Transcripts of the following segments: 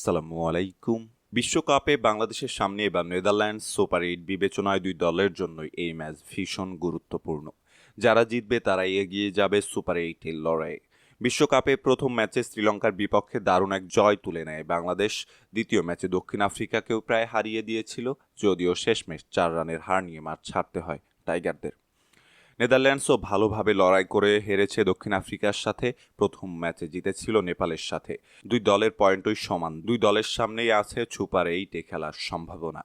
আসসালামু আলাইকুম। বিশ্বকাপে বাংলাদেশের সামনে এবার নেদারল্যান্ডস সুপার ৮ বিবেচনায় দুই দলের জন্যই এই ম্যাচ ভীষণ গুরুত্বপূর্ণ। যারা জিতবে তারাই এগিয়ে যাবে সুপার ৮-এর লড়াইয়ে। বিশ্বকাপে প্রথম ম্যাচে শ্রীলঙ্কার বিপক্ষে দারুণ এক জয় তুলে নেয় বাংলাদেশ। দ্বিতীয় ম্যাচে দক্ষিণ আফ্রিকাকেও প্রায় হারিয়ে দিয়েছিল, যদিও শেষমেশ ৪ রানের হার নিয়ে মাঠ ছাড়তে হয় টাইগারদের। নেদারল্যান্ডসও ভালোভাবে লড়াই করে হেরেছে দক্ষিণ আফ্রিকার সাথে, প্রথম ম্যাচে জিতেছিল নেপালের সাথে। দুই দলের পয়েন্টই সমান, দুই দলের সামনেই আছে সুপার ৮-এ খেলার সম্ভাবনা।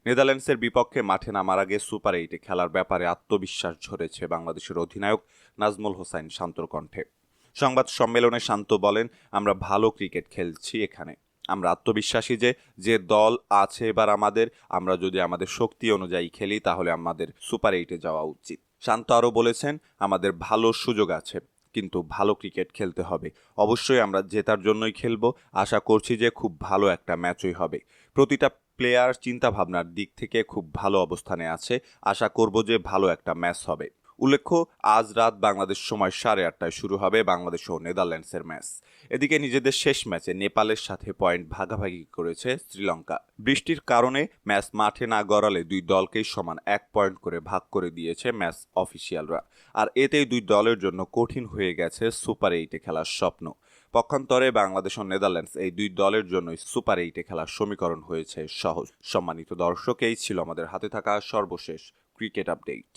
নেদারল্যান্ডসের বিপক্ষে মাঠে নামার আগে সুপার ৮-এ খেলার ব্যাপারে আত্মবিশ্বাস ঝরেছে বাংলাদেশের অধিনায়ক নাজমুল হোসাইন শান্তর কণ্ঠে। সংবাদ সম্মেলনে শান্ত বলেন, আমরা ভালো ক্রিকেট খেলছি এখানে। আমরা আত্মবিশ্বাসী যে দল আছে এবার আমরা যদি আমাদের শক্তি অনুযায়ী খেলি তাহলে আমাদের সুপার ৮-এ যাওয়া উচিত। শান্ত আরও বলেছেন, আমাদের ভালো সুযোগ আছে, কিন্তু ভালো ক্রিকেট খেলতে হবে। অবশ্যই আমরা জেতার জন্যই খেলব। আশা করছি যে খুব ভালো একটা ম্যাচই হবে। প্রতিটা প্লেয়ার চিন্তাভাবনার দিক থেকে খুব ভালো অবস্থানে আছে। আশা করব যে ভালো একটা ম্যাচ হবে। উল্লেখ্য, আজ রাত বাংলাদেশ সময় 8:30টায় শুরু হবে বাংলাদেশ ও নেদারল্যান্ডসের ম্যাচ। এদিকে নিজেদের শেষ ম্যাচে নেপালের সাথে পয়েন্ট ভাগাভাগি করেছে শ্রীলঙ্কা। বৃষ্টির কারণে ম্যাচ মাঠে না গড়ালে দুই দলকেই সমান 1 পয়েন্ট করে ভাগ করে দিয়েছে ম্যাচ অফিসিয়ালরা। আর এতেই দুই দলের জন্য কঠিন হয়ে গেছে সুপার ৮-এ খেলার স্বপ্ন। পক্ষান্তরে বাংলাদেশ ও নেদারল্যান্ডস এই দুই দলের জন্যই সুপার ৮-এ খেলার সমীকরণ হয়েছে সহজ। সম্মানিত দর্শক, এই ছিল আমাদের হাতে থাকা সর্বশেষ ক্রিকেট আপডেট।